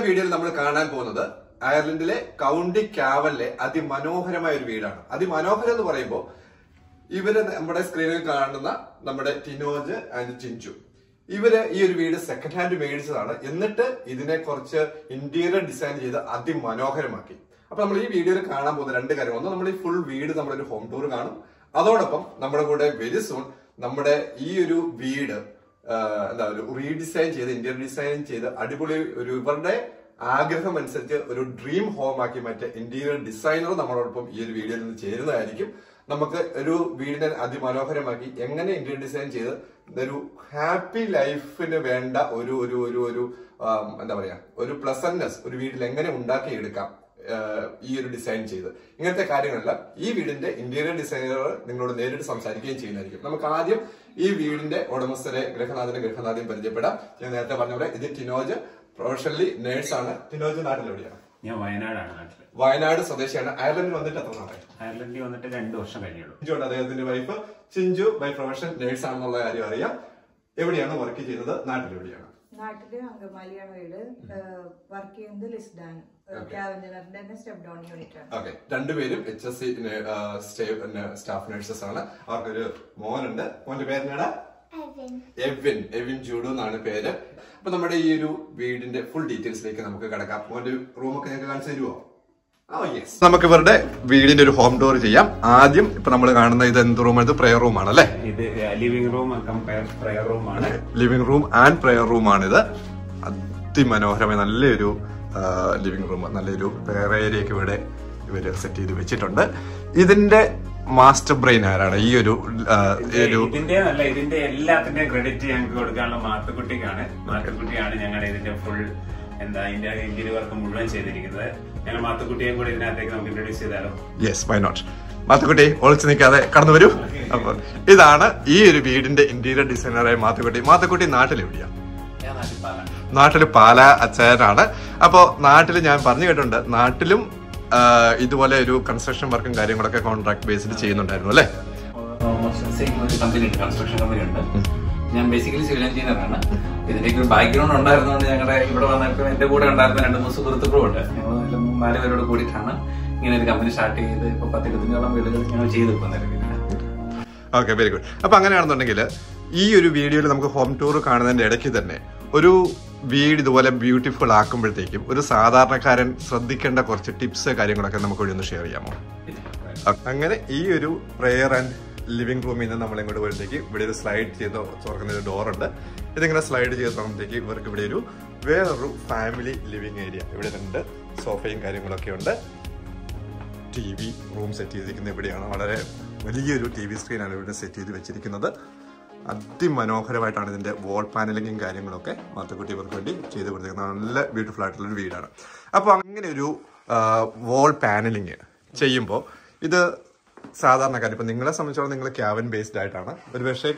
വീഡിയോയിൽ നമ്മൾ കാണാൻ പോകുന്നത് അയർലൻഡിലെ കൗണ്ടി കാവനിലെ അതിമനോഹരമായ ഒരു വീടാണ്. അതിമനോഹരം എന്ന് പറയുമ്പോൾ ഇവര് നമ്മുടെ സ്ക്രീനിൽ കാണുന്ന നമ്മുടെ ടിനോജ് ആൻഡ് ചിഞ്ചു, ഇവര് ഈ ഒരു വീട് സെക്കൻഡ് ഹാൻഡ് മേടിച്ചതാണ്. എന്നിട്ട് ഇതിനെ കുറച്ച് ഇന്റീരിയർ ഡിസൈൻ ചെയ്ത് അതിമനോഹരമാക്കി. അപ്പൊ നമ്മൾ ഈ വീഡിയോയിൽ കാണാൻ പോകുന്ന രണ്ട് കാര്യങ്ങൾ: ഒന്ന്, നമ്മൾ ഈ ഫുൾ വീട് നമ്മളൊരു ഹോം ടൂർ കാണും. അതോടൊപ്പം നമ്മുടെ കൂടെ വെരി സൂൺ നമ്മുടെ ഈ ഒരു വീട് ഒരു റീഡിസൈൻ ചെയ്ത് ഇന്റീരിയർ ഡിസൈൻ ചെയ്ത് അടിപൊളി ഒരു ഇവരുടെ ആഗ്രഹം അനുസരിച്ച് ഒരു ഡ്രീം ഹോം ആക്കി മാറ്റിയ ഇന്റീരിയർ ഡിസൈനർ നമ്മളോടൊപ്പം ഈ ഒരു വീഡിയോയിൽ നിന്ന് ചേരുന്നതായിരിക്കും. നമുക്ക് ഒരു വീടിനെ അതിമനോഹരമാക്കി എങ്ങനെ ഇന്റീരിയർ ഡിസൈൻ ചെയ്ത് ഒരു ഹാപ്പി ലൈഫിന് വേണ്ട ഒരു ഒരു ഒരു ഒരു എന്താ പറയാ ഒരു പ്ലസന്റ്നെസ് ഒരു വീട്ടിൽ എങ്ങനെ ഉണ്ടാക്കിയെടുക്കാം ഈ ഒരു ഡിസൈൻ ചെയ്ത്, ഇങ്ങനത്തെ കാര്യങ്ങളെല്ലാം ഈ വീടിന്റെ ഇന്റീരിയർ ഡിസൈനർ നിങ്ങളോട് നേരിട്ട് സംസാരിക്കുകയും ചെയ്യുന്നതായിരിക്കും. നമുക്ക് ആദ്യം ഈ വീടിന്റെ ഉടമസ്ഥരെ ഗൃഹനാഥിനെ പരിചയപ്പെടാം. ഞാൻ നേരത്തെ പറഞ്ഞ പോലെ ഇത് ടിനോജ്, പ്രൊഫഷണലി നേഴ്സാണ്. ടിനോജ് നാട്ടിലെവിടെയാണ്? ഞാൻ വയനാടാണ്. നാട്ടില് വയനാട് സ്വദേശിയാണ്. അയർലൻഡിൽ വന്നിട്ട് എത്ര നാളായി? അയർലൻഡിൽ വന്നിട്ട് 2 വർഷം കഴിഞ്ഞുള്ളൂ. ചിഞ്ചു, അദ്ദേഹത്തിന്റെ wife Chinchu by profession nurse ആണെന്നുള്ള കാര്യം അറിയാം. എവിടെയാണ് വർക്ക് ചെയ്യുന്നത്? നാട്ടിലെവിടെയാണ്? നാട്ടില് അങ്കമാലിയാണ് വീട്. വർക്ക് ചെയ്യുന്നത് ലിസ്ഡാൻ സ്റ്റെപ്പ് ഡൗൺ യൂണിറ്റ് ആണ്. ഓക്കെ, രണ്ടുപേരും HSC സ്റ്റാഫ് നഴ്സസ് ആണ്. അവർക്കൊരു മോനുണ്ട്. മോന്റെ പേരെന്നാണ്? എവിൻ ജൂഡു എന്നാണ് പേര്. അപ്പൊ നമ്മുടെ ഈ ഒരു വീടിന്റെ ഫുൾ ഡീറ്റെയിൽസിലേക്ക് നമുക്ക് കിടക്കാം. മോന്റെ റൂമൊക്കെ ഞങ്ങൾക്ക് കാണിച്ചു തരുമോ? നമുക്ക് ഇവരുടെ വീടിന്റെ ഒരു ഹോം ടൂർ ചെയ്യാം. ആദ്യം ഇപ്പൊ നമ്മൾ കാണുന്ന ഇത് എന്ത് റൂമാണ്? ഇത് പ്രെയർ റൂം ആണല്ലേ? ഇത് ലിവിംഗ് റൂം പ്രയർ റൂം ആണ്. Living room and prayer room ആണിത്. അതിമനോഹരമായ നല്ലൊരു ലിവിംഗ് റൂം, നല്ലൊരു പ്രെയർ ഏരിയ ഒക്കെ ഇവിടെ ഇവര് സെറ്റ് ചെയ്ത് വെച്ചിട്ടുണ്ട്. ഇതിന്റെ മാസ്റ്റർ ബ്രെയിൻ ആരാണ്? ഈ ഒരു ഇതിന്റെ എല്ലാത്തിന്റെയും ക്രെഡിറ്റ് ഞങ്ങൾക്ക് കൊടുക്കാനുള്ള മാത്തുക്കുട്ടിക്കാണ്. മാത്തുക്കുട്ടിയാണ് ഞങ്ങളുടെ ഇതിന്റെ ഫുൾ ഇന്റീരിയർ വർക്ക് മുഴുവൻ ചെയ്തിരിക്കുന്നത്. ഞങ്ങൾ മാത്തുക്കുട്ടിയെ കൂടി ഇതിനകത്തേക്ക് നമുക്ക് ഇൻട്രൊഡ്യൂസ് ചെയ്താലോ? Yes, why not. മാത്തുക്കുട്ടി ഒളിച്ചു നിൽക്കാതെ കടന്നു വരൂ. അപ്പൊ ഇതാണ് ഈ ഒരു വീടിന്റെ ഇന്റീരിയർ ഡിസൈനറായ മാത്തുക്കുട്ടി. മാത്തുക്കുട്ടി നാട്ടിലെവിടെയാ? നാട്ടില് പാല അച്ചായനാണ്. അപ്പോ നാട്ടില് ഞാൻ പറഞ്ഞു കേട്ടിട്ടുണ്ട്, നാട്ടിലും ഇതുപോലെ ഒരു കൺസ്ട്രക്ഷൻ വർക്കും കാര്യങ്ങളൊക്കെ കോൺട്രാക്ട് ബേസിൽ ചെയ്യുന്നുണ്ടായിരുന്നു അല്ലേ? കൺസ്ട്രക്ഷൻ കമ്പനി ഉണ്ട്. ഞാൻ ബേസിക്കലി സിവിൽ എഞ്ചിനീയറാണ്. ഇതിന്റെ ഒരു ബാക്ക്ഗ്രൗണ്ട് ഉണ്ടായിരുന്നതുകൊണ്ട് ഞങ്ങളുടെ ഇവിടെ വന്നിട്ട് എന്റെ കൂടെ ഉണ്ടായിരുന്ന 2-3 സുഹൃത്തുക്കളും ഉണ്ട്. ഞങ്ങൾ 4 പേരോട് കൂടിയിട്ടാണ് ഇങ്ങനെ ഒരു കമ്പനി സ്റ്റാർട്ട് ചെയ്ത് ഇപ്പൊ 10-25 വീടുകൾ ഞങ്ങൾ ചെയ്തു. Okay, very good. അപ്പൊ അങ്ങനെയാണെന്നുണ്ടെങ്കിൽ ഈ ഒരു വീഡിയോയിൽ നമുക്ക് ഹോം ടൂർ കാണുന്നതിന്റെ ഇടയ്ക്ക് തന്നെ ഒരു വീട് ഇതുപോലെ ബ്യൂട്ടിഫുൾ ആക്കുമ്പോഴത്തേക്കും ഒരു സാധാരണക്കാരൻ ശ്രദ്ധിക്കേണ്ട കുറച്ച് ടിപ്സ് കാര്യങ്ങളൊക്കെ നമുക്ക് ഇവിടെ ഒന്ന് ഷെയർ ചെയ്യാമോ? അങ്ങനെ ഈ ഒരു പ്രെയർ ആൻഡ് ലിവിംഗ് റൂമിൽ നിന്ന് നമ്മൾ ഇങ്ങോട്ട് വരുമ്പോഴത്തേക്ക് ഇവിടെ ഒരു സ്ലൈഡ് ചെയ്ത് തുറക്കുന്ന ഒരു ഡോറുണ്ട്. ഇതിങ്ങനെ സ്ലൈഡ് ചെയ്ത് തുറക്കുമ്പോഴത്തേക്ക് ഇവർക്ക് ഇവിടെ ഒരു വേറൊരു ഫാമിലി ലിവിംഗ് ഏരിയ ഇവിടെ ഉണ്ട്. സോഫയും കാര്യങ്ങളൊക്കെ ഉണ്ട്. TV റൂം സെറ്റ് ചെയ്തിരിക്കുന്നത് ഇവിടെയാണ്. വളരെ വലിയൊരു TV സ്ക്രീനാണ് ഇവിടെ സെറ്റ് ചെയ്ത് വെച്ചിരിക്കുന്നത്. അതിമനോഹരമായിട്ടാണ് ഇതിന്റെ വാൾ പാനലിങ്ങും കാര്യങ്ങളൊക്കെ മാത്തുക്കുട്ടി ഇവർക്ക് വേണ്ടി ചെയ്ത് കൊടുത്തിരിക്കുന്നത്. നല്ല ബ്യൂട്ടിഫുൾ ആയിട്ടുള്ളൊരു വീടാണ്. അപ്പോൾ അങ്ങനെ ഒരു വാൾ പാനലിങ് ചെയ്യുമ്പോൾ ഇത് സാധാരണക്കാർ, ഇപ്പൊ നിങ്ങളെ സംബന്ധിച്ചോളം നിങ്ങൾ ക്യാവൻ ബേസ്ഡ് ആയിട്ടാണ്. ഒരു പക്ഷേ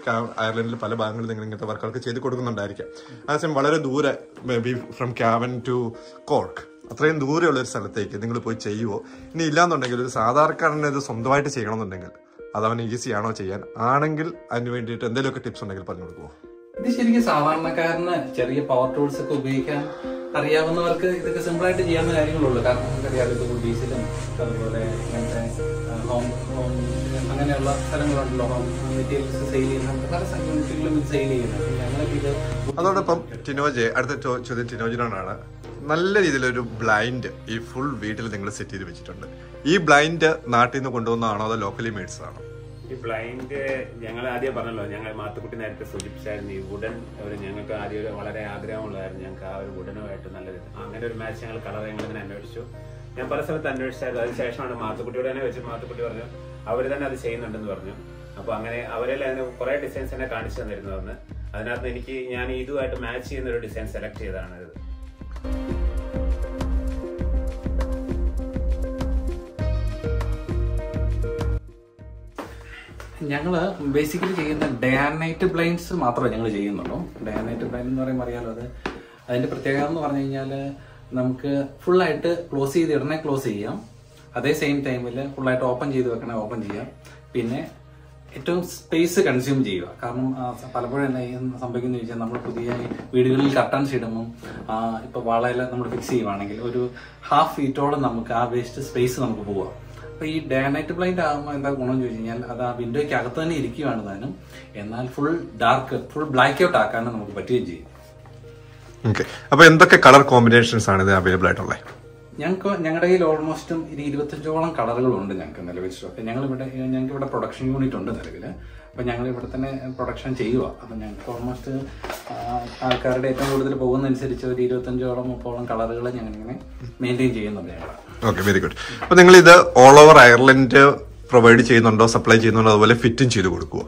അയർലൻഡിൽ പല ഭാഗങ്ങളിൽ നിങ്ങൾ ഇങ്ങനത്തെ വർക്കുകളൊക്കെ ചെയ്ത് കൊടുക്കുന്നുണ്ടായിരിക്കാം. അതേസമയം വളരെ ദൂരെ, maybe from Cavan to Cork, അത്രയും ദൂരെയുള്ള ഒരു സ്ഥലത്തേക്ക് നിങ്ങൾ പോയി ചെയ്യുമോ? ഇനി ഇല്ലാന്നുണ്ടെങ്കിൽ ഒരു സാധാരണക്കാരനെ ഇത് സ്വന്തമായിട്ട് ചെയ്യണമെന്നുണ്ടെങ്കിൽ അതവന് ഈസി ആണോ ചെയ്യാൻ? ആണെങ്കിൽ അതിന് വേണ്ടിയിട്ട് എന്തെങ്കിലുമൊക്കെ ടിപ്സ് ഉണ്ടെങ്കിൽ പറഞ്ഞു കൊടുക്കുമോ? ഇത് ശരിക്കും സാധാരണക്കാരന് ചെറിയ പവർ ടൂൾസ് ഒക്കെ ഉപയോഗിക്കാൻ അറിയാവുന്നവർക്ക് ഇതൊക്കെ സിമ്പിൾ ആയിട്ട് ചെയ്യാവുന്ന കാര്യങ്ങളുള്ളൂ. കാരണം നമുക്കറിയാം ബീച്ചിലും അതുപോലെ ഇങ്ങനത്തെ അങ്ങനെയുള്ള സ്ഥലങ്ങളുണ്ടല്ലോ, ഹോം മെറ്റീരിയൽസ് സെയിൽ ചെയ്യുന്ന പല കമ്മ്യൂണിറ്റികളിലും ഇത് സെയിൽ ചെയ്യുന്നത്. ഞങ്ങൾക്ക് ഇത് അതോടൊപ്പം ടിനോജ്, അടുത്ത ചോദ്യം ടിനോജിനോടാണ്. നല്ല രീതിയിലൊരു ബ്ലൈൻഡ് ഈ ഫുൾ വീട്ടിൽ നിങ്ങൾ സെറ്റ് ചെയ്ത് വെച്ചിട്ടുണ്ട്. ഈ ബ്ലൈൻഡ് നാട്ടിൽ നിന്ന് കൊണ്ടുവന്നതാണോ അതോ ലോക്കലി മേഡ്സ് ആണോ? ഈ ബ്ലൈൻഡ് ഞങ്ങൾ ആദ്യം പറഞ്ഞല്ലോ, ഞങ്ങൾ മാത്തുക്കുട്ടി നേരത്തെ സൂചിപ്പിച്ചായിരുന്നു. ഈ വുഡൻ ഞങ്ങൾക്ക് ആദ്യം വളരെ ആഗ്രഹമുള്ളതായിരുന്നു. ഞങ്ങൾക്ക് ആ ഒരു വുഡനുമായിട്ട് നല്ലത് അങ്ങനെ ഒരു മാച്ച് ഞങ്ങൾ കളർ ഞങ്ങളിങ്ങനെ അന്വേഷിച്ചു. ഞാൻ പല സ്ഥലത്ത് അന്വേഷിച്ചായിരുന്നു. അതിനുശേഷമാണ് മാത്തുക്കുട്ടിയോട് തന്നെ വെച്ച് മാത്തുക്കുട്ടി പറഞ്ഞു അവർ തന്നെ അത് ചെയ്യുന്നുണ്ടെന്ന് പറഞ്ഞു. അപ്പൊ അങ്ങനെ അവരെല്ലാം അതിന് കുറെ ഡിസൈൻസ് തന്നെ കാണിച്ചു തന്നിരുന്നു. അന്ന് അതിനകത്ത് ഞാൻ ഇതുമായിട്ട് മാച്ച് ചെയ്യുന്ന ഒരു ഡിസൈൻ സെലക്ട് ചെയ്തതാണ് ഇത്. ഞങ്ങള് ബേസിക്കലി ചെയ്യുന്ന ഡേ ആൻഡ് നൈറ്റ് ബ്ലൈൻഡ്സ് മാത്രമേ ഞങ്ങൾ ചെയ്യുന്നുള്ളൂ. ഡേ ആൻഡ് നൈറ്റ് ബ്ലൈൻഡ് എന്ന് പറയുമ്പോൾ അറിയാലോ, അത് അതിന്റെ പ്രത്യേകത എന്ന് പറഞ്ഞു കഴിഞ്ഞാൽ നമുക്ക് ഫുള്ളായിട്ട് ക്ലോസ് ചെയ്ത് ഇടണേ ക്ലോസ് ചെയ്യാം. അതേ സെയിം ടൈമിൽ ഫുള്ളായിട്ട് ഓപ്പൺ ചെയ്ത് വെക്കണേ ഓപ്പൺ ചെയ്യാം. പിന്നെ ഏറ്റവും സ്പേസ് കൺസ്യൂം ചെയ്യുക. കാരണം പലപ്പോഴും എന്താ സംഭവിക്കുന്നത് ചോദിച്ചാൽ നമ്മൾ പുതിയ വീടുകളിൽ കർട്ടൻസ് ഇടുമ്പോൾ ഇപ്പൊ വാളയെല്ലാം നമ്മൾ ഫിക്സ് ചെയ്യുവാണെങ്കിൽ ഒരു 1/2 ഫീറ്റോളം നമുക്ക് ആ വേസ്റ്റ് സ്പേസ് നമുക്ക് പോവാം. അപ്പൊ ഈ ഡേ നൈറ്റ് ബ്ലൈൻഡ് ആകുമ്പോൾ എന്താ ഗുണം ചോദിച്ചു കഴിഞ്ഞാൽ അത് ആ വിൻഡോയ്ക്ക് അകത്ത് തന്നെ ഇരിക്കുകയാണ് താനും, എന്നാൽ full dark full black out ആക്കാനും നമുക്ക് പറ്റുകയും ചെയ്യും. അപ്പൊ എന്തൊക്കെ കളർ കോമ്പിനേഷൻസ് ആണ് ഇത് അവൈലബിൾ ആയിട്ടുള്ളത്? ഞങ്ങളുടെ കയ്യിൽ ഓൾമോസ്റ്റും 25ഓളം കളറുകളുണ്ട് ഞങ്ങൾക്ക് നിലവിൽ സ്റ്റോക്ക്. ഞങ്ങൾക്ക് ഇവിടെ പ്രൊഡക്ഷൻ യൂണിറ്റ് ഉണ്ട് നിലവിൽ. അപ്പൊ ഞങ്ങൾ ഇവിടെ തന്നെ പ്രൊഡക്ഷൻ ചെയ്യുക. അപ്പൊ ഞങ്ങൾക്ക് ഓൾമോസ്റ്റ് ആൾക്കാരുടെ ഏറ്റവും കൂടുതൽ പോകുന്നതനുസരിച്ച് ഒരു 25ഓളം 30ഓളം കളറുകൾ ഞങ്ങളിങ്ങനെ മെയിൻറ്റെയിൻ ചെയ്യുന്നുണ്ട് ഞങ്ങൾ. Okay, very good. അപ്പൊ നിങ്ങൾ ഇത് ഓൾ ഓവർ അയർലൻഡ് പ്രൊവൈഡ് ചെയ്യുന്നുണ്ടോ, സപ്ലൈ ചെയ്യുന്നുണ്ടോ, അതുപോലെ ഫിറ്റും ചെയ്ത് കൊടുക്കുമോ?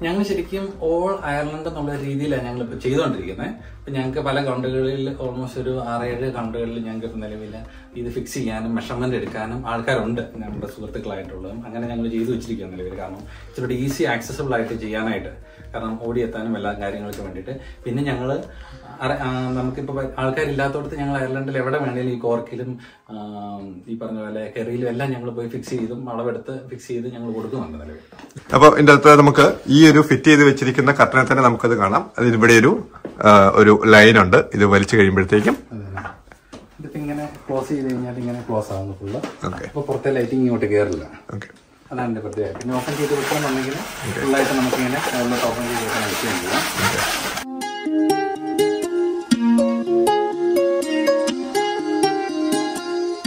ഞങ്ങൾ ശരിക്കും ഓൾ അയർലൻഡ് എന്നുള്ള രീതിയിലാണ് ഞങ്ങൾ ഇപ്പോൾ ചെയ്തുകൊണ്ടിരിക്കുന്നത്. ഇപ്പം ഞങ്ങൾക്ക് പല കൗണ്ടറുകളിൽ ഓൾമോസ്റ്റ് ഒരു 6-7 കൗണ്ടറുകളിൽ ഞങ്ങൾക്ക് ഇപ്പം നിലവിൽ ഇത് ഫിക്സ് ചെയ്യാനും മെഷർമെന്റ് എടുക്കാനും ആൾക്കാരുണ്ട്, നമ്മുടെ സുഹൃത്തുക്കളായിട്ടുള്ളതും. അങ്ങനെ ഞങ്ങൾ ചെയ്തു വെച്ചിരിക്കുക നിലവിൽ. കാരണം ഇച്ചിരി ഈസി ആക്സസിബിൾ ആയിട്ട് ചെയ്യാനായിട്ട്, കാരണം ഓടിയെത്താനും എല്ലാ കാര്യങ്ങൾക്കും വേണ്ടിയിട്ട്. പിന്നെ ഞങ്ങൾ നമുക്കിപ്പോൾ ആൾക്കാരില്ലാത്തടത്ത് ഞങ്ങൾ അയർലൻഡിൽ എവിടെ വേണേലും ഈ കോർക്കിലും ഈ പറഞ്ഞ പോലെ കെറിയിലും എല്ലാം ഞങ്ങൾ പോയി ഫിക്സ് ചെയ്തും അളവെടുത്ത് ഫിക്സ് ചെയ്ത് ഞങ്ങൾ കൊടുക്കുന്നുണ്ട് നിലവിൽ. അപ്പോൾ ഇതിന്റെ അകത്ത് നമുക്ക് ഈ ഒരു ഫിറ്റ് ചെയ്ത് വെച്ചിരിക്കുന്ന കർട്ടനെ തന്നെ നമുക്കത് കാണാം. അതിനിവിടെ ഒരു ലൈൻ ഉണ്ട്. ഇത് വലിച്ചു കഴിയുമ്പോഴത്തേക്കും ഇതിപ്പോ ഇങ്ങനെ ക്ലോസ് ചെയ്ത് കഴിഞ്ഞാൽ ഇങ്ങനെ ക്ലോസ് ആവുന്നു ഫുള്ള്. അപ്പൊ പുറത്തെ ലൈറ്റിംഗ് ഇങ്ങോട്ട് കയറില്ല. അതാണ് എന്റെ പ്രത്യേകത. പിന്നെ ഓപ്പൺ ചെയ്ത് വെക്കണമെന്നുണ്ടെങ്കിൽ ഫുള്ളായിട്ട് നമുക്കിങ്ങനെ ഓപ്പൺ ചെയ്ത് വെക്കാൻ ആവശ്യം ചെയ്യാം.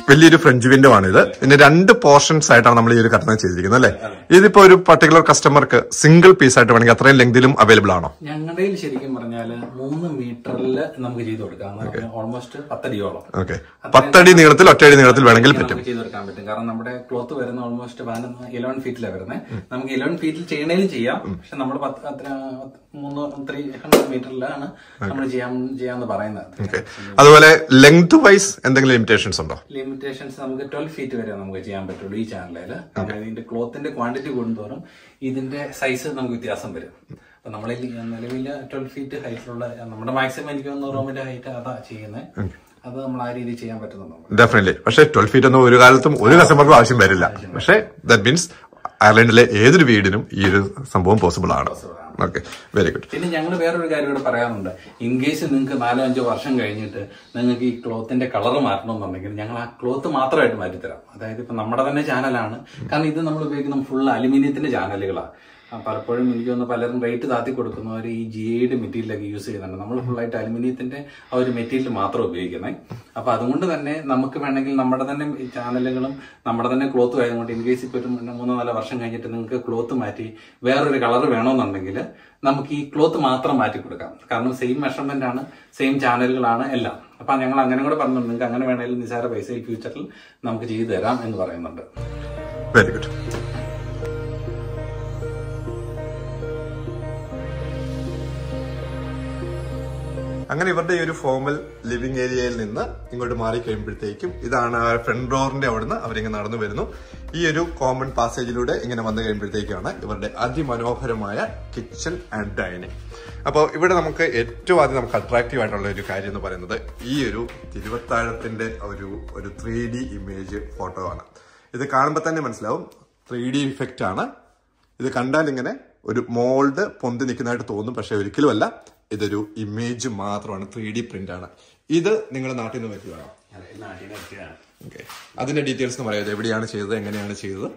വലിയൊരു ഫ്രഞ്ച് വിൻഡോ ആണ് ഇത്. ഇതിന്റെ 2 പോർഷൻസ് ആയിട്ടാണ് നമ്മൾ ഈ ഒരു കർട്ടൻ ചെയ്തിരിക്കുന്നത് അല്ലേ? ഇതിപ്പോ ഒരു പർട്ടിക്കുലർ കസ്റ്റമർക്ക് സിംഗിൾ പീസ് ആയിട്ട് വേണമെങ്കിൽ അത്രയും ലെങ്തിലും അവൈലബിൾ ആണോ? ഞങ്ങളുടെ ശരിക്കും പറഞ്ഞാൽ 3 മീറ്ററിൽ നമുക്ക് ചെയ്ത് കൊടുക്കാം. ഓൾമോസ്റ്റ് 10 അടിയോളം. ഓക്കെ, 10 അടി നീളത്തിൽ 1 അടി നീളത്തിൽ വേണമെങ്കിൽ പറ്റും, ചെയ്ത് കൊടുക്കാൻ പറ്റും. കാരണം നമ്മുടെ ക്ലോത്ത് വരുന്ന ഓൾമോസ്റ്റ് 11 ഫീറ്റിലാണ് വരുന്നത്. നമുക്ക് 11 ഫീറ്റിൽ ചെയ്യണേലും ചെയ്യാം. പക്ഷെ നമ്മൾ 300 മീറ്ററിലാണ് നമ്മൾ ചെയ്യാന്ന് പറയുന്നത്. അതുപോലെ ലെങ്ത് വൈസ് എന്തെങ്കിലും ലിമിറ്റേഷൻസ് ഉണ്ടോ? ലിമിറ്റേഷൻസ് നമുക്ക് 12 ഫീറ്റ് വരെ നമുക്ക് ചെയ്യാൻ പറ്റുള്ളൂ ഈ ചാനലിൽ. ഇതിന്റെ ക്ലോത്തിന്റെ ക്വാണ്ടിറ്റി കൂടുന്തോറും ഇതിന്റെ സൈസ് നമുക്ക് വ്യത്യാസം വരും. അപ്പൊ നമ്മൾ നിലവിൽ 12 ഫീറ്റ് ഹൈറ്റിലുള്ള നമ്മുടെ മാക്സിമം എനിക്ക് റൂമിന്റെ ഹൈറ്റ് അതാ ചെയ്യുന്നത്. അത് നമ്മൾ ആ രീതിയിൽ ചെയ്യാൻ പറ്റുന്നുണ്ട് ഡെഫിനറ്റ്ലി. പക്ഷേ 12 ഫീറ്റ് ഒന്നും ഒരു കാലത്തും ഒരു കസ്റ്റമർക്കും ആവശ്യം വരില്ല. പക്ഷേ ദാറ്റ് മീൻസ് അയർലൻഡിലെ ഏതൊരു വീടിനും ഈ ഒരു സംഭവം പോസിബിൾ ആണ്. Okay, very good. പിന്നെ ഞങ്ങൾ വേറൊരു കാര്യം കൂടെ പറയാറുണ്ട്. ഇൻ കേസ് നിങ്ങൾക്ക് 4-5 വർഷം കഴിഞ്ഞിട്ട് നിങ്ങൾക്ക് ഈ ക്ലോത്തിന്റെ കളർ മാറ്റണമെന്നുണ്ടെങ്കിൽ ഞങ്ങൾ ആ ക്ലോത്ത് മാത്രമായിട്ട് മാറ്റിത്തരാം. അതായത് ഇപ്പൊ നമ്മുടെ തന്നെ ചാനലാണ്. കാരണം ഇത് നമ്മൾ ഉപയോഗിക്കുന്ന ഫുൾ അലുമിനിയത്തിന്റെ ചാനലുകളാണ്. പലപ്പോഴും എനിക്ക് തോന്നുന്നു പലരും റേറ്റ് താത്തി കൊടുക്കുന്നവർ ഈ GIയുടെ മെറ്റീരിയലൊക്കെ യൂസ് ചെയ്യുന്നുണ്ട്. നമ്മൾ ഫുള്ളായിട്ട് അലുമിനിയത്തിന്റെ ആ ഒരു മെറ്റീരിയൽ മാത്രം ഉപയോഗിക്കുന്നത്. അപ്പൊ അതുകൊണ്ട് തന്നെ നമുക്ക് വേണമെങ്കിൽ നമ്മുടെ തന്നെ ചാനലുകളും നമ്മുടെ തന്നെ ക്ലോത്തും ആയതുകൊണ്ട് ഇൻ കേസ് ഇപ്പൊ ഒരു 3-4 വർഷം കഴിഞ്ഞിട്ട് നിങ്ങൾക്ക് ക്ലോത്ത് മാറ്റി വേറൊരു കളർ വേണമെന്നുണ്ടെങ്കിൽ നമുക്ക് ഈ ക്ലോത്ത് മാത്രം മാറ്റി കൊടുക്കാം. കാരണം സെയിം മെഷർമെന്റ് ആണ്, സെയിം ചാനലുകളാണ് എല്ലാം. അപ്പൊ ഞങ്ങൾ അങ്ങനെ കൂടെ പറഞ്ഞിട്ടുണ്ട്. നിങ്ങൾക്ക് അങ്ങനെ വേണമെങ്കിൽ നിസാര പൈസയിൽ ഫ്യൂച്ചറിൽ നമുക്ക് ചെയ്തു തരാം എന്ന് പറയുന്നുണ്ട്. Very good. അങ്ങനെ ഇവരുടെ ഈ ഒരു ഫോമൽ ലിവിംഗ് ഏരിയയിൽ നിന്ന് ഇങ്ങോട്ട് മാറി കഴിയുമ്പോഴത്തേക്കും ഇതാണ് ഫ്രണ്ട് ഡോറിന്റെ അവിടുന്ന് അവരിങ്ങനെ നടന്നു വരുന്നു. ഈ ഒരു കോമൺ പാസേജിലൂടെ ഇങ്ങനെ വന്നു കഴിയുമ്പോഴത്തേക്കാണ് ഇവരുടെ അതിമനോഹരമായ കിച്ചൺ ആൻഡ് ഡൈനിങ്. അപ്പോൾ ഇവിടെ നമുക്ക് ഏറ്റവും ആദ്യം നമുക്ക് അട്രാക്റ്റീവ് ആയിട്ടുള്ള ഒരു കാര്യം എന്ന് പറയുന്നത് ഈ ഒരു തിരുവത്താഴത്തിന്റെ ഒരു 3D ഇമേജ് ഫോട്ടോ ആണ്. ഇത് കാണുമ്പോൾ തന്നെ മനസ്സിലാവും 3D ഇഫക്റ്റ് ആണ്. ഇത് കണ്ടാൽ ഇങ്ങനെ ഒരു മോൾഡ് പൊന്തി നിൽക്കുന്നതായിട്ട് തോന്നും, പക്ഷെ ഒരിക്കലുമല്ല. ഇതൊരു ഇമേജ് മാത്രമാണ്, 3D പ്രിന്റ് ആണ്. ഇത് നിങ്ങളുടെ നാട്ടിൽ നിന്ന് വരുന്നതാണോ? ഓക്കെ, അതിന്റെ ഡീറ്റെയിൽസ് എന്ന് പറയുന്നത് എവിടെയാണ് ചെയ്തത്, എങ്ങനെയാണ് ചെയ്തത്?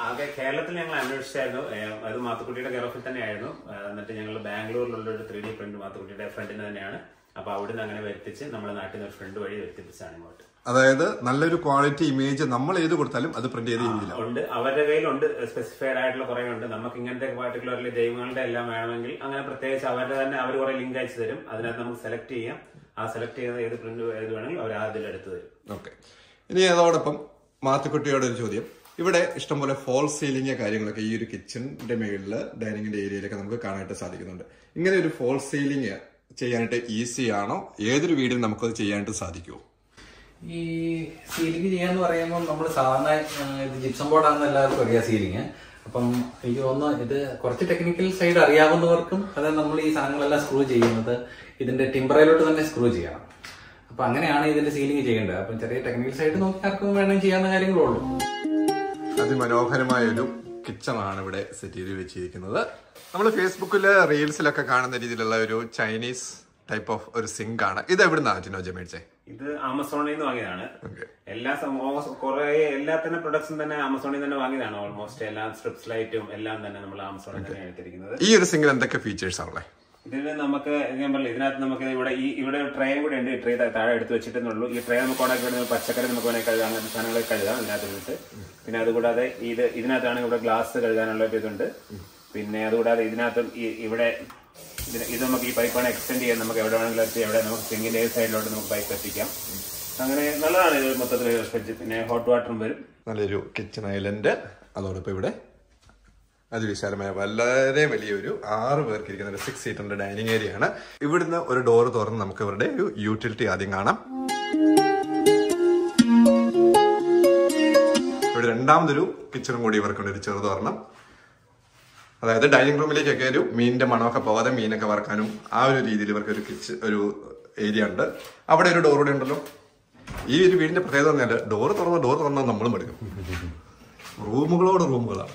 ആകെ കേരളത്തിൽ ഞങ്ങൾ അന്വേഷിച്ചായിരുന്നു. അത് മാത്തുക്കുട്ടിയുടെ കെയറോഫിൽ തന്നെയായിരുന്നു. എന്നിട്ട് ഞങ്ങൾ ബാംഗ്ലൂരിലുള്ള ഒരു 3D പ്രിന്റ് മാത്തുക്കുട്ടിയുടെ ഫ്രണ്ടിന് തന്നെയാണ്. അപ്പൊ അവിടുന്ന് അങ്ങനെ വരുത്തിച്ച് നമ്മുടെ നാട്ടിൽ നിന്ന് ഒരു ഫ്രണ്ട് വഴി വരുത്തിപ്പിച്ചാണ് ഇങ്ങോട്ട്. അതായത് നല്ലൊരു ക്വാളിറ്റി ഇമേജ് നമ്മൾ ഏത് കൊടുത്താലും അത് പ്രിന്റ് ചെയ്ത രീതിയിലുണ്ട്. അവരുടെ കയ്യിലുണ്ട് സ്പെസിഫൈഡ് ആയിട്ടുള്ള കുറെ ഉണ്ട്. നമുക്ക് ഇങ്ങനത്തെ പാർട്ടിക്കുലർലി ദൈവങ്ങളുടെ എല്ലാം വേണമെങ്കിൽ അങ്ങനെ പ്രത്യേകിച്ച് അവരുടെ തന്നെ അവർ കുറെ ലിങ്ക് അയച്ചു തരും. അതിനകത്ത് നമുക്ക് സെലക്ട് ചെയ്യാം. ആ സെലക്ട് ചെയ്ത ഏത് പ്രിന്റ് ഏത് വേണമെങ്കിൽ അവർ അതിലെടുത്ത് തരും. ഓക്കെ, ഇനി അതോടൊപ്പം മാത്തുക്കുട്ടിയോട് ഒരു ചോദ്യം. ഇവിടെ ഇഷ്ടംപോലെ ഫോൾ സീലിംഗ് കാര്യങ്ങളൊക്കെ ഈ ഒരു കിച്ചണിന്റെ മേളില് ഡൈനിങ്ങിന്റെ ഏരിയയിലൊക്കെ നമുക്ക് കാണാനായിട്ട് സാധിക്കുന്നുണ്ട്. ഇങ്ങനെ ഒരു ഫോൾ സീലിംഗ് ചെയ്യാനായിട്ട് ഈസി ആണോ? ഏതൊരു വീടിനും നമുക്കത് ചെയ്യാനായിട്ട് സാധിക്കുമോ? ഈ സീലിംഗ് ചെയ്യാന്ന് പറയുമ്പോൾ നമ്മൾ സാധാരണ ഇത് ജിപ്സം ബോർഡാണെന്ന് എല്ലാവർക്കും അറിയാം സീലിംഗ്. അപ്പം എനിക്ക് തോന്നുന്നു ഇത് കുറച്ച് ടെക്നിക്കൽ സൈഡ് അറിയാവുന്നവർക്കും അതായത് നമ്മൾ ഈ സാധനങ്ങളെല്ലാം സ്ക്രൂ ചെയ്യുന്നത് ഇതിന്റെ ടിമ്പറയിലോട്ട് തന്നെ സ്ക്രൂ ചെയ്യണം. അപ്പൊ അങ്ങനെയാണ് ഇതിന്റെ സീലിംഗ് ചെയ്യേണ്ടത്. അപ്പം ചെറിയ ടെക്നിക്കൽ സൈഡ് നോക്കി ആർക്കും വേണമെങ്കിൽ ചെയ്യാവുന്ന കാര്യങ്ങളുള്ളൂ. അതിമനോഹരമായൊരു കിച്ചൺ ആണ് ഇവിടെ സെറ്റ് ചെയ്ത് വെച്ചിരിക്കുന്നത്. നമ്മൾ ഫേസ്ബുക്കില് റീൽസിലൊക്കെ കാണുന്ന രീതിയിലുള്ള ഒരു ചൈനീസ് ടൈപ്പ് ഓഫ് ഒരു സിങ്ക് ആണ്. ഇത് എവിടുന്നാണ് ടിനോജ് മേടിച്ചേ? ഇത് ആമസോണിൽ നിന്ന് വാങ്ങിയതാണ്. എല്ലാത്തിന്റെ പ്രൊഡക്ട്സും തന്നെ ആമസോണിൽ തന്നെ വാങ്ങിയതാണ്. ഓൾമോസ്റ്റ് എല്ലാ സ്ട്രിപ്സ് ലൈറ്റും എല്ലാം തന്നെ നമ്മൾ ആമസോണിൽ തന്നെ എടുത്തിരിക്കുന്നത്. ഈ ഒരു സിങ്കിൽ എന്തൊക്കെ ഫീച്ചേഴ്സ് ആണല്ലേ? ഇതിന് നമുക്ക് ഞാൻ പറഞ്ഞില്ല, ഇതിനകത്ത് നമുക്ക് ഇവിടെ ട്രേയും കൂടെ ഉണ്ട്. ഈ ട്രേ താഴെ എടുത്ത് വെച്ചിട്ടുള്ളൂ. ഈ ട്രേ നമുക്ക് ഓണാക്കി വിടുന്ന പച്ചക്കറി നമുക്ക് വേണമെങ്കിൽ കഴുകാം, അങ്ങനത്തെ സാധനങ്ങളൊക്കെ കഴുകാം ഇതിനകത്ത് വെച്ച്. പിന്നെ അതുകൂടാതെ ഇതിനകത്താണ് ഇവിടെ ഗ്ലാസ് കഴുകാനുള്ള ഒരു ഇതുണ്ട്. പിന്നെ അതുകൂടാതെ ഇതിനകത്തും ഇവിടെ ഇത് നമുക്ക് ഈ പൈപ്പ് വേണം എക്സ്റ്റെൻഡ് ചെയ്യാൻ, നമുക്ക് എവിടെ വേണമെങ്കിലും എത്തി, എവിടെ നമുക്ക് സിങ്കിന്റെ ഏത് സൈഡിലോട്ട് നമുക്ക് പൈപ്പ് എത്തിക്കാം. അങ്ങനെ നല്ലതാണ് ഇത് മൊത്തത്തിൽ. പിന്നെ ഹോട്ട് വാട്ടറും വരും. നല്ലൊരു കിച്ചൺ ഐലൻഡ്, അതോടൊപ്പം ഇവിടെ അതിവിശാലമായ വളരെ വലിയൊരു 6 പേർക്ക് ഇരിക്കുന്ന ഒരു 6 സീറ്ററിന്റെ ഡൈനിങ് ഏരിയ ആണ്. ഇവിടുന്ന് ഒരു ഡോർ തുറന്ന് നമുക്ക് ഇവരുടെ ഒരു യൂട്ടിലിറ്റി ആദ്യം കാണാം. ഇവിടെ രണ്ടാമതൊരു കിച്ചണും കൂടി ഇവർക്കുണ്ട്, ഒരു ചെറുതോരണം. അതായത് ഡൈനിങ് റൂമിലേക്കൊക്കെ ഒരു മീനിന്റെ മണമൊക്കെ പോകാതെ മീനൊക്കെ വറക്കാനും ആ ഒരു രീതിയിൽ ഇവർക്ക് ഒരു ഏരിയ ഉണ്ട്. അവിടെ ഒരു ഡോർ കൂടെ ഉണ്ടല്ലോ. ഈ ഒരു വീടിന്റെ പ്രത്യേകത പറഞ്ഞാൽ ഡോർ തുറന്നാൽ നമ്മളും എടുക്കും. റൂമുകളോട് റൂമുകളാണ്.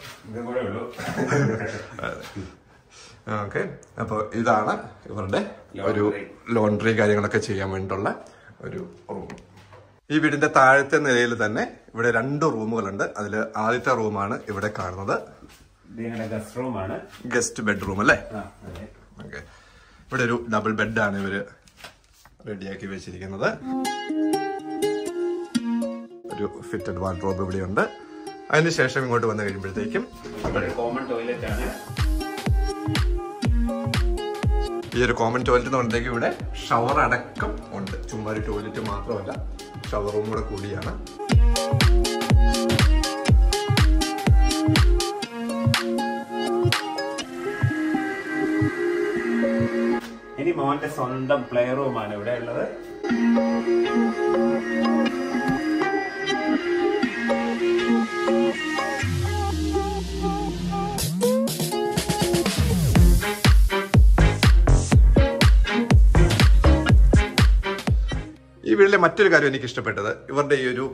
ഓക്കെ, അപ്പൊ ഇതാണ് ഇവരുടെ ഒരു ലോണ്ടറി കാര്യങ്ങളൊക്കെ ചെയ്യാൻ വേണ്ടിയിട്ടുള്ള ഒരു റൂം. ഈ വീടിന്റെ താഴത്തെ നിലയിൽ തന്നെ ഇവിടെ 2 റൂമുകളുണ്ട്. അതിൽ ആദ്യത്തെ റൂമാണ് ഇവിടെ കാണുന്നത്. ഗസ്റ്റ് ബെഡ്റൂം അല്ലേ? ഓക്കെ, ഇവിടെ ഒരു ഡബിൾ ബെഡാണ് ഇവര് റെഡിയാക്കി വെച്ചിരിക്കുന്നത്. ഒരു ഫിറ്റഡ് വാർഡ്രോബ് ഇവിടെയുണ്ട്. അതിനുശേഷം ഇങ്ങോട്ട് വന്നു കഴിയുമ്പോഴത്തേക്കും കോമൺ ടോയ്ലറ്റ് ആണ്. ഈ ഒരു കോമൺ ടോയ്ലറ്റ് എന്ന് പറഞ്ഞിട്ടുണ്ടെങ്കിൽ ഇവിടെ ഷവർ അടക്കം ഉണ്ട്. ചുമ്മാ ഒരു ടോയ്ലറ്റ് മാത്രമല്ല, ഷവർ റൂം കൂടെ കൂടിയാണ്. ഇനി മോന്റെ സ്വന്തം പ്ലേ റൂമാണ് ഇവിടെ ഉള്ളത്. ഈ വീട്ടിലെ മറ്റൊരു കാര്യം എനിക്ക് ഇഷ്ടപ്പെട്ടത് ഇവരുടെ ഈ ഒരു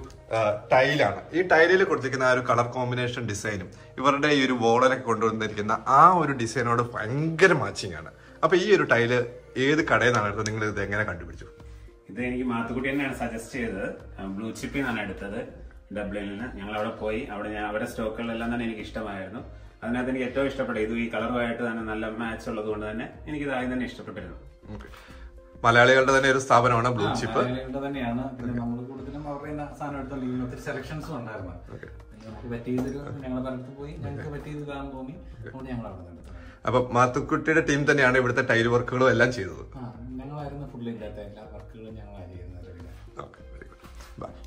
ടൈലാണ്. ഈ ടൈലിൽ കൊടുത്തിരിക്കുന്ന ആ ഒരു കളർ കോമ്പിനേഷൻ ഡിസൈനും ഇവരുടെ ഈ ഒരു വോളിലൊക്കെ കൊണ്ടുവന്നിരിക്കുന്ന ആ ഒരു ഡിസൈനോട് ഭയങ്കര മാച്ചിങ് ആണ്. അപ്പൊ ഈ ഒരു ടൈല് ഏത് കടയിൽ നിന്നാണ് എടുത്തത്? നിങ്ങൾ ഇത് എങ്ങനെ കണ്ടുപിടിച്ചു? ഇത് എനിക്ക് മാത്തുക്കുട്ടി തന്നെയാണ് സജസ്റ്റ് ചെയ്തത്. ബ്ലൂ ചിപ്പിൽ നിന്നാണ് എടുത്തത്, ഡബ്ലിനിൽ നിന്ന്. ഞങ്ങൾ അവിടെ പോയി, അവിടെ സ്റ്റോക്കുകളെല്ലാം തന്നെ എനിക്ക് ഇഷ്ടമായിരുന്നു. അതിനകത്ത് എനിക്ക് ഏറ്റവും ഇഷ്ടപ്പെട്ടത് ഇത് ഈ കളറുമായിട്ട് തന്നെ നല്ല മാച്ച് ഉള്ളത് കൊണ്ട് തന്നെ എനിക്ക് ഇത് ആദ്യം തന്നെ ഇഷ്ടപ്പെട്ടിരുന്നു. മലയാളികളുടെ തന്നെ ഒരു സ്ഥാപനമാണ് ബ്ലൂ ചിപ്പ്. തന്നെയാണ്. പിന്നെ നമ്മൾ കൂടുതലും അവരുടെ സാധനം എടുത്തോണ്ടിരിക്കുന്ന ഒത്തിരി സെലക്ഷൻസും ഉണ്ടായിരുന്നു. നമുക്ക് പറ്റിയതൊരു ഞങ്ങൾ പലയിടത്ത് പോയി ഞങ്ങൾക്ക് പറ്റിയത് ഇതാണെന്ന് തോന്നി, അതുകൊണ്ട് ഞങ്ങൾ അവിടെ എടുത്തത്. അപ്പൊ മാത്തുക്കുട്ടിയുടെ ടീം തന്നെയാണ് ഇവിടുത്തെ ടൈൽ വർക്കുകളും എല്ലാം ചെയ്തത്. ഞങ്ങളായിരുന്നു ഫുള്ള് ഇല്ലാത്ത എല്ലാ വർക്കുകളും ഞങ്ങളാണ് ചെയ്യുന്നത്.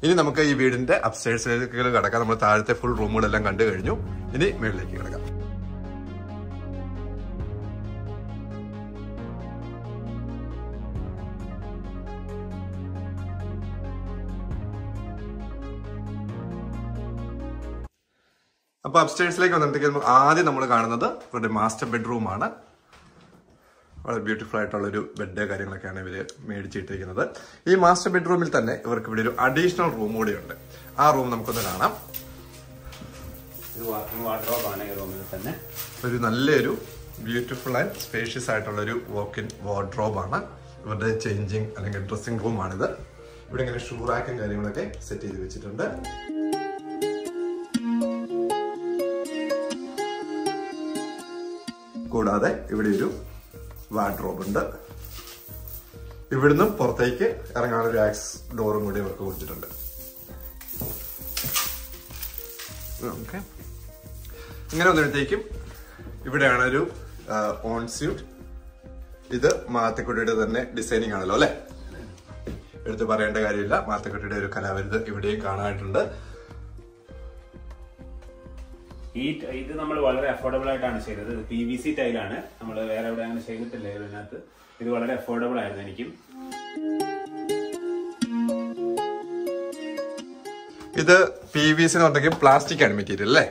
ഇനി നമുക്ക് ഈ വീടിന്റെ അപ്സ്റ്റേഴ്സിലേക്ക് കിടക്കാം. നമ്മൾ താഴത്തെ ഫുൾ റൂമുകളെല്ലാം കണ്ടു കഴിഞ്ഞു. ഇനി മേളിലേക്ക് കിടക്കാം. അപ്പൊ അപ്സ്റ്റേഴ്സിലേക്ക് വന്നിട്ട് ആദ്യം നമ്മൾ കാണുന്നത് ഇവരുടെ മാസ്റ്റർ ബെഡ്റൂമാണ്. വളരെ ബ്യൂട്ടിഫുൾ ആയിട്ടുള്ള ഒരു ബെഡ് കാര്യങ്ങളൊക്കെയാണ് ഇവര് മേടിച്ചിട്ടിരിക്കുന്നത്. ഈ മാസ്റ്റർ ബെഡ്റൂമിൽ തന്നെ ഇവർക്ക് ഇവിടെ ഒരു അഡീഷണൽ റൂം കൂടി ഉണ്ട്. ആ റൂം നമുക്കൊന്ന് കാണാം. ഒരു നല്ലൊരു ബ്യൂട്ടിഫുൾ ആൻഡ് സ്പേഷ്യസ് ആയിട്ടുള്ള ഒരു വാക്ക് ഇൻ വാർഡ്രോബാണ്. ഇവരുടെ ചേഞ്ചിങ് അല്ലെങ്കിൽ ഡ്രസ്സിംഗ് റൂമാണിത്. ഇവിടെ ഇങ്ങനെ ഷൂ റാക്കും കാര്യങ്ങളൊക്കെ സെറ്റ് ചെയ്ത് വെച്ചിട്ടുണ്ട്. കൂടാതെ ഇവിടെ ഒരു വാർഡ്രോബ് ഉണ്ട്. ഇവിടുന്ന് പുറത്തേക്ക് ഇറങ്ങാനൊരു ആക്സ് ഡോറും കൂടി ഇവർക്ക് കൊടുത്തിട്ടുണ്ട്. ഓക്കെ, ഇങ്ങനെ വന്നിടത്തേക്കും ഇവിടെയാണ് ഒരു ഓൺ സ്യൂട്ട്. ഇത് മാത്തുക്കുട്ടിയുടെ തന്നെ ഡിസൈനിങ് ആണല്ലോ അല്ലെ? എടുത്ത് പറയേണ്ട കാര്യമില്ല. മാത്തുക്കുട്ടിയുടെ ഒരു കലാവിരുത് ഇവിടെയും കാണാനായിട്ടുണ്ട്. ഇത് നമ്മൾ വളരെ അഫോർഡബിൾ ആയിട്ടാണ് ചെയ്തത്. ഇത് PVC ടൈലാണ്. നമ്മൾ വേറെ എവിടെ അങ്ങനെ ചെയ്തിട്ടില്ല ഇതിനകത്ത്. ഇത് വളരെ അഫോർഡബിൾ ആയിരുന്നു എനിക്കും. ഇത് PVC എന്ന് പറഞ്ഞെങ്കിൽ പ്ലാസ്റ്റിക് ആണ് മെറ്റീരിയൽ അല്ലേ?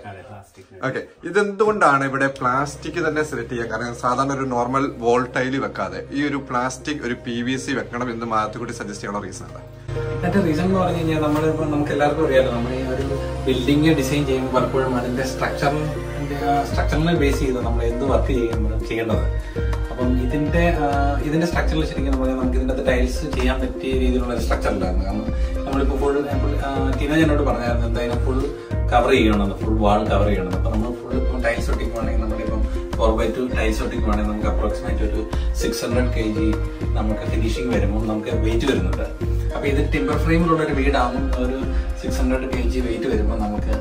ഓക്കെ, ഇതെന്തുകൊണ്ടാണ് ഇവിടെ പ്ലാസ്റ്റിക് തന്നെ സെലക്ട് ചെയ്യാൻ കാരണം? സാധാരണ ഒരു നോർമൽ വോൾ ടൈല് വെക്കാതെ ഈ ഒരു പ്ലാസ്റ്റിക് ഒരു PVC വെക്കണം എന്ന് മാത്തുക്കുട്ടി സജസ്റ്റ് ചെയ്യാനുള്ള റീസൺ ആണ്? അതിന്റെ റീസൺ എന്ന് പറഞ്ഞു കഴിഞ്ഞാൽ നമുക്ക് എല്ലാവർക്കും അറിയാലോ, നമ്മൾ ഈ ഒരു ബിൽഡിംഗ് ഡിസൈൻ ചെയ്യുമ്പോൾ പലപ്പോഴും അതിന്റെ സ്ട്രക്ചറിന് അതിന്റെ സ്ട്രക്ചറിനെ ബേസ് ചെയ്ത് നമ്മൾ എന്ത് വർക്ക് ചെയ്യേണ്ടത്. അപ്പം ഇതിന്റെ സ്ട്രക്ചറിൽ ശരിക്കും നമുക്ക് ഇതിന്റെ ടൈൽസ് ചെയ്യാൻ പറ്റിയ രീതിയിലുള്ള സ്ട്രക്ചറിലായിരുന്നു. കാരണം നമ്മളിപ്പോൾ ഫുൾ ടീനേജ് എന്നോട് പറഞ്ഞായിരുന്നു എന്തായാലും ഫുൾ കവർ ചെയ്യണമെന്ന്, ഫുൾ വാൾ കവർ ചെയ്യണമെന്ന്. അപ്പൊ നമ്മൾ ഫുൾ ടൈൽസ് ഒട്ടിക്കുവാണെങ്കിൽ നമ്മളിപ്പം 4x2 ടൈൽസ് ഒട്ടിക്കുവാണെങ്കിൽ നമുക്ക് അപ്രോക്സിമേറ്റ് ഒരു 600 kg നമുക്ക് ഫിനിഷിംഗ് വരുമ്പോൾ നമുക്ക് വെയിറ്റ് വരുന്നുണ്ട്. അപ്പൊ ഇത് ടിമ്പർ ഫ്രെയിമിലുള്ള ഒരു വീടാകുമ്പോൾ ഒരു 600 kg വെയിറ്റ് വരുമ്പോൾ നമുക്ക്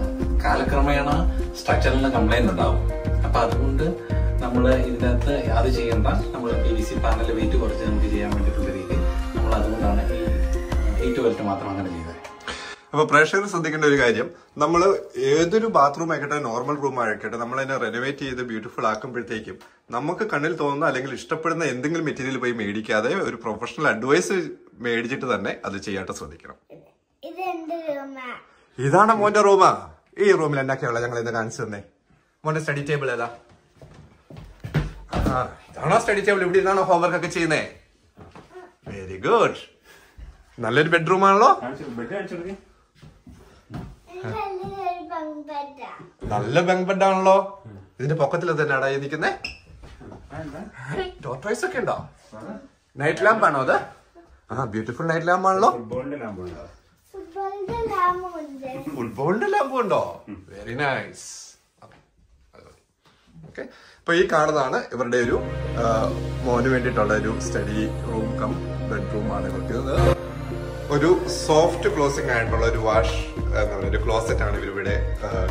കാലക്രമേണ സ്ട്രക്ചറിന് കംപ്ലൈന്റ് ഉണ്ടാവും. അപ്പൊ അതുകൊണ്ട് നമ്മൾ ഇതിനകത്ത് അത് ചെയ്യേണ്ട, നമ്മൾ PVC പാനൽ വെയിറ്റ് കുറച്ച് നമുക്ക് ചെയ്യാൻ വേണ്ടിയിട്ടുള്ള രീതി നമ്മൾ അതുകൊണ്ടാണ് ഈ 8 മാത്രം അങ്ങനെ ചെയ്തത്. അപ്പൊ പ്രേക്ഷകർ ശ്രദ്ധിക്കേണ്ട ഒരു കാര്യം, നമ്മൾ ഏതൊരു ബാത്റൂം ആയിക്കട്ടെ നോർമൽ റൂം ആയിക്കട്ടെ നമ്മൾ അതിനെ റെനോവേറ്റ് ചെയ്ത് ബ്യൂട്ടിഫുൾ ആക്കുമ്പോഴത്തേക്കും നമുക്ക് കണ്ണിൽ തോന്നുന്ന അല്ലെങ്കിൽ ഇഷ്ടപ്പെടുന്ന എന്തെങ്കിലും മെറ്റീരിയൽ പോയി മേടിക്കാതെ ഒരു പ്രൊഫഷണൽ അഡ്വൈസ് മേടിച്ചിട്ട് തന്നെ അത് ചെയ്യാട്ട് ശ്രദ്ധിക്കണം. ഇതാണ് മോന്റെ റൂമാ. ഈ റൂമിൽ എന്നൊക്കെയുള്ള ഞങ്ങൾ ഇന്ന് കാണിച്ചു തന്നെ. മോന്റെ സ്റ്റഡി ടേബിൾ ഏതാ? ഇതാണോ സ്റ്റഡി ടേബിൾ? ഇവിടെ ഇരുന്നാണോ ഹോംവർക്ക് ഒക്കെ ചെയ്യുന്നേ? Very good. നല്ലൊരു ബെഡ്റൂം ആണല്ലോ. നല്ല ബങ്ക് ബെഡ് ആണല്ലോ. ഇതിന്റെ പൊക്കത്തിൽ തന്നെയാടാ ഇരിക്കുന്നേ. ടോർട്ടോയ്സ് ഒക്കെ ഉണ്ടോ? നൈറ്റ് ലാമ്പ് ആണോ അത്? ബ്യൂട്ടിഫുൾ നൈറ്റ് ലാമ്പ് ആണല്ലോ. ഫുട്ബോളിന്റെ ലാമ്പും ഉണ്ടോ? Very nice. ഓക്കെ, അപ്പൊ ഈ കാണുന്നതാണ് ഇവരുടെ ഒരു മോന് വേണ്ടിയിട്ടുള്ള ഒരു സ്റ്റഡി റൂം കം ബെഡ്റൂം ആണ് കൊടുക്കുന്നത്. ഒരു സോഫ്റ്റ് ക്ലോസിംഗ് ആയിട്ടുള്ള ഒരു വാഷ് ഒരു ക്ലോസറ്റ് ആണ് ഇവരിവിടെ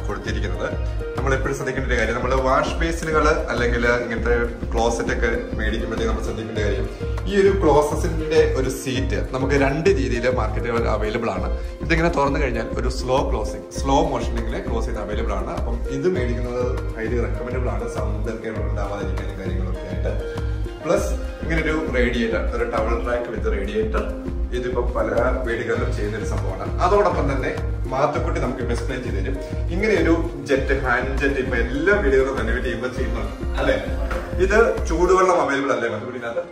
കൊടുത്തിരിക്കുന്നത്. നമ്മൾ എപ്പോഴും ശ്രദ്ധിക്കേണ്ട ഒരു കാര്യം, നമ്മൾ വാഷ് ബേസിനുകൾ അല്ലെങ്കിൽ ഇങ്ങനത്തെ ക്ലോസറ്റ് ഒക്കെ മേടിക്കുമ്പോഴത്തേക്ക് നമ്മൾ ശ്രദ്ധിക്കേണ്ട കാര്യം, ഈ ഒരു ക്ലോസറ്റിന്റെ ഒരു സീറ്റ് നമുക്ക് 2 രീതിയിൽ മാർക്കറ്റുകളിൽ അവൈലബിൾ ആണ്. ഇതിങ്ങനെ തുറന്നു കഴിഞ്ഞാൽ ഒരു സ്ലോ മോഷനിങ്ങിൽ ക്ലോസ് ചെയ്യുന്ന അവൈലബിൾ ആണ്. അപ്പം ഇത് മേടിക്കുന്നത് ഹൈലി റെക്കമെൻഡബിൾ ആണ്, സൗണ്ട് ഒക്കെ ഉണ്ടാവാതിരിക്കാനും കാര്യങ്ങളൊക്കെ ആയിട്ട്. പ്ലസ് ഇങ്ങനെ ഒരു റേഡിയേറ്റർ, ഒരു ടവൽ ട്രാക്ക് വിത്ത് റേഡിയേറ്റർ, ഇതിപ്പോ പല വീടുകളിലും ചെയ്യുന്ന ഒരു സംഭവമാണ്. അതോടൊപ്പം തന്നെ മാത്തുക്കുട്ടി നമുക്ക് എക്സ്പ്ലെയിൻ ചെയ്ത് തരും. ഇങ്ങനെ ഒരു ജെറ്റ്, ഹാൻഡ് ജെറ്റ് ഇപ്പൊ എല്ലാ വീടുകളും റെനോവേറ്റ് ചെയ്യുമ്പോൾ ചെയ്യുന്നുണ്ട് അല്ലെ? ഇത് ചൂടുവെള്ളം അവൈലബിൾ അല്ലേ മാത്തുക്കുട്ടിനകത്ത്?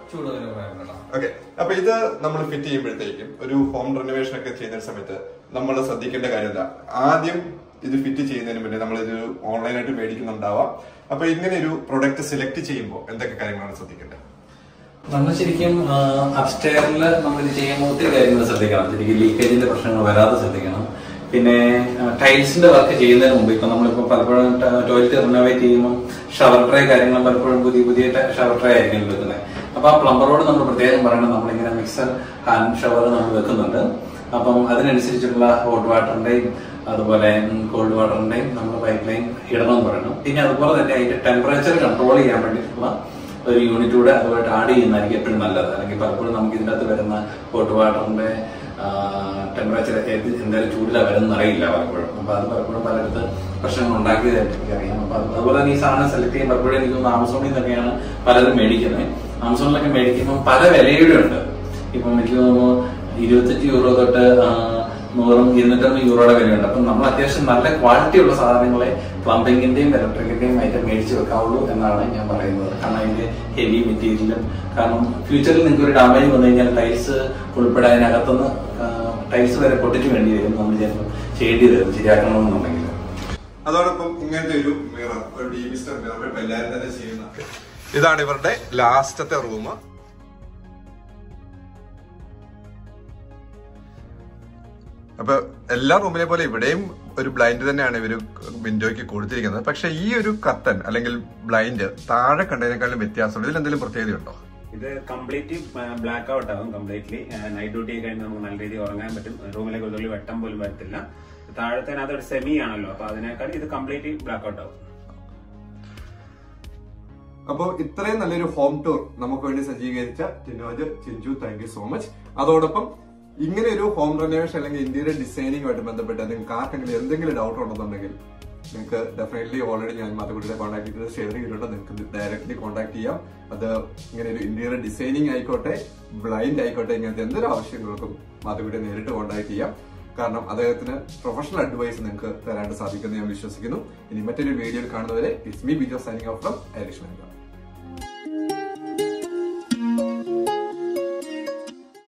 ഓക്കെ, അപ്പൊ ഇത് നമ്മൾ ഫിറ്റ് ചെയ്യുമ്പോഴത്തേക്കും ഒരു ഹോം റെനോവേഷൻ ഒക്കെ ചെയ്യുന്ന സമയത്ത് നമ്മൾ ശ്രദ്ധിക്കേണ്ട കാര്യം എന്താ? ആദ്യം ഇത് ഫിറ്റ് ചെയ്യുന്നതിന് മുന്നേ നമ്മൾ ഇത് ഓൺലൈനായിട്ട് മേടിക്കുന്നുണ്ടാവാം. അപ്പൊ ഇങ്ങനെ ഒരു പ്രൊഡക്റ്റ് സെലക്ട് ചെയ്യുമ്പോൾ എന്തൊക്കെ കാര്യങ്ങളാണ് ശ്രദ്ധിക്കേണ്ടത്? നമ്മൾ ശരിക്കും അപ്സ്റ്റെയറിൽ നമ്മൾ ഇത് ചെയ്യുമ്പോൾ ഒത്തിരി കാര്യങ്ങൾ ശ്രദ്ധിക്കണം. ശരിക്കും ലീക്കേജിന്റെ പ്രശ്നങ്ങൾ വരാതെ ശ്രദ്ധിക്കണം. പിന്നെ ടൈൽസിന്റെ വർക്ക് ചെയ്യുന്നതിന് മുമ്പ് ഇപ്പൊ നമ്മളിപ്പോ പലപ്പോഴും ടോയ്ലറ്റ് റിനോവേറ്റ് ചെയ്യുമ്പോൾ ഷവർ ട്രേ കാര്യങ്ങളും പലപ്പോഴും പുതിയ ഷവർ ട്രേ ആയിരിക്കും വെക്കുന്നത്. അപ്പൊ ആ പ്ലംബറോട് നമ്മൾ പ്രത്യേകം പറയണം, നമ്മളിങ്ങനെ മിക്സർ ഹാൻഡ് ഷവർ നമ്മൾ വെക്കുന്നുണ്ട്. അപ്പം അതിനനുസരിച്ചുള്ള ഹോട്ട് വാട്ടറിന്റെയും അതുപോലെ കോൾഡ് വാട്ടറിന്റെയും നമ്മൾ പൈപ്പ് ലൈൻ ഇടണമെന്ന് പറയണം. പിന്നെ അതുപോലെ തന്നെ അതിന്റെ ടെമ്പറേച്ചർ കൺട്രോൾ ചെയ്യാൻ വേണ്ടിയിട്ടുള്ള ഒരു യൂണിറ്റ് കൂടെ അതുമായിട്ട് ആഡ് ചെയ്യുന്നതായിരിക്കും എപ്പോഴും നല്ലത്. അല്ലെങ്കിൽ പലപ്പോഴും നമുക്ക് ഇതിൻ്റെ അകത്ത് വരുന്ന ഹോട്ട് വാട്ടറിന്റെ ടെമ്പറേച്ചർ എന്തായാലും ചൂടിലാണ് വരുന്ന അറിയില്ല പലപ്പോഴും. അപ്പൊ അത് പലപ്പോഴും പലയിടത്ത് പ്രശ്നങ്ങൾ ഉണ്ടാക്കിയതായിട്ട് എനിക്കറിയാം. അപ്പൊ അതുപോലെ തന്നെ ഈ സാധനം സെലക്ട് ചെയ്യാൻ പലപ്പോഴും എനിക്ക് തോന്നുന്നു ആമസോണിൽ നിന്നൊക്കെയാണ് പലരും മേടിക്കുന്നത്. ആമസോണിലൊക്കെ മേടിക്കുമ്പോൾ പല വിലയുടെ ഉണ്ട്. ഇപ്പം എനിക്ക് തോന്നുന്നു 25 യൂറോ തൊട്ട് 100-250 യൂറോയുടെ വിലയുണ്ട്. അപ്പം നമ്മൾ അത്യാവശ്യം നല്ല ക്വാളിറ്റി ഉള്ള സാധനങ്ങളെ പ്ലംബിങ്ങിന്റെയും ഇലക്ട്രിക്കിന്റെയും ആയിട്ട് മേടിച്ച് വെക്കാവുള്ളൂ എന്നാണ് ഞാൻ പറയുന്നത്. കാരണം അതിന്റെ ഹെവി മെറ്റീരിയലും, കാരണം ഫ്യൂച്ചറിൽ നിങ്ങൾക്ക് ഒരു ഡാമേജ് വന്നു കഴിഞ്ഞാൽ ടൈൽസ് ഉൾപ്പെടെ അതിനകത്തുനിന്ന് ടൈൽസ് വരെ പൊട്ടിച്ച് വേണ്ടി വരും. നമ്മൾ ചിലപ്പോൾ ചെയ്യേണ്ടി വരും ശരിയാക്കണമെന്നുണ്ടെങ്കിൽ. അതോടൊപ്പം ഇങ്ങനത്തെ ഒരു മിറർ, ഒരു ഡീമിസ്റ്റർ മിറർ എല്ലാവരും തന്നെ ചെയ്യുന്ന ഇതാണ് ഇവരുടെ ലാസ്റ്റത്തെ റൂം. അപ്പൊ എല്ലാ റൂമിലെ പോലെ ഇവിടെയും ഒരു ബ്ലൈൻഡ് തന്നെയാണ് ഇവര് വിൻഡോയ്ക്ക് കൊടുത്തിരിക്കുന്നത്. പക്ഷെ ഈ ഒരു കർട്ടൻ അല്ലെങ്കിൽ ബ്ലൈൻഡ് താഴെ കണ്ടതിനേക്കാളും വ്യത്യാസമുണ്ട്. ഇതിൽ എന്തെങ്കിലും പ്രത്യേകതയുണ്ടോ? ഇത് കംപ്ലീറ്റ്ലി ബ്ലാക്ക് ഔട്ട് ആകും. കംപ്ലീറ്റ്ലി നൈറ്റ് ഡ്യൂട്ടി കഴിഞ്ഞ് നമുക്ക് നല്ല രീതിയിൽ ഉറങ്ങാൻ പറ്റും. റൂമിലേക്ക് ഒരു വെട്ടം പോലും വരത്തില്ല. താഴത്തേനകത്ത് ഒരു സെമി ആണല്ലോ, അപ്പൊ അതിനേക്കാൾ ഇത് കംപ്ലീറ്റ്ലി ബ്ലാക്ക് ഔട്ട് ആവും. അപ്പോൾ ഇത്രയും നല്ലൊരു ഹോം ടൂർ നമുക്ക് വേണ്ടി സജ്ജീകരിച്ച Tinoj Chinchu, thank you so much. അതോടൊപ്പം ഇങ്ങനെ ഒരു ഹോം റെനോവേഷൻ അല്ലെങ്കിൽ ഇന്റീരിയർ ഡിസൈനിങ്ങുമായിട്ട് ബന്ധപ്പെട്ട് നിങ്ങൾക്ക് ആർക്കെങ്കിലും എന്തെങ്കിലും ഡൗട്ട് ഉണ്ടെന്നുണ്ടെങ്കിൽ നിങ്ങൾക്ക് ഡെഫിനറ്റ്ലി ഓൾറെഡി ഞാൻ മാത്തുക്കുട്ടിയെ കോൺടാക്ട് ചെയ്തത് ഷെയർ ചെയ്തിട്ടുണ്ട്. നിങ്ങൾക്ക് ഡയറക്റ്റ്ലി കോൺടാക്ട് ചെയ്യാം. അത് ഇങ്ങനെ ഒരു ഇന്റീരിയർ ഡിസൈനിങ് ആയിക്കോട്ടെ, ബ്ലൈൻഡ് ആയിക്കോട്ടെ, ഇങ്ങനത്തെ എന്തൊരു ആവശ്യങ്ങൾക്കും മാത്തുക്കുട്ടിയെ നേരിട്ട് കോൺടാക്ട് ചെയ്യാം. കാരണം അദ്ദേഹത്തിന് പ്രൊഫഷണൽ അഡ്വൈസ് നിങ്ങൾക്ക് തരാണ്ട് സാധിക്കുമെന്ന് ഞാൻ വിശ്വസിക്കുന്നു. ഇനി മറ്റൊരു വീഡിയോയിൽ കാണുന്നവരെ it's me Bijo signing off from Irish man.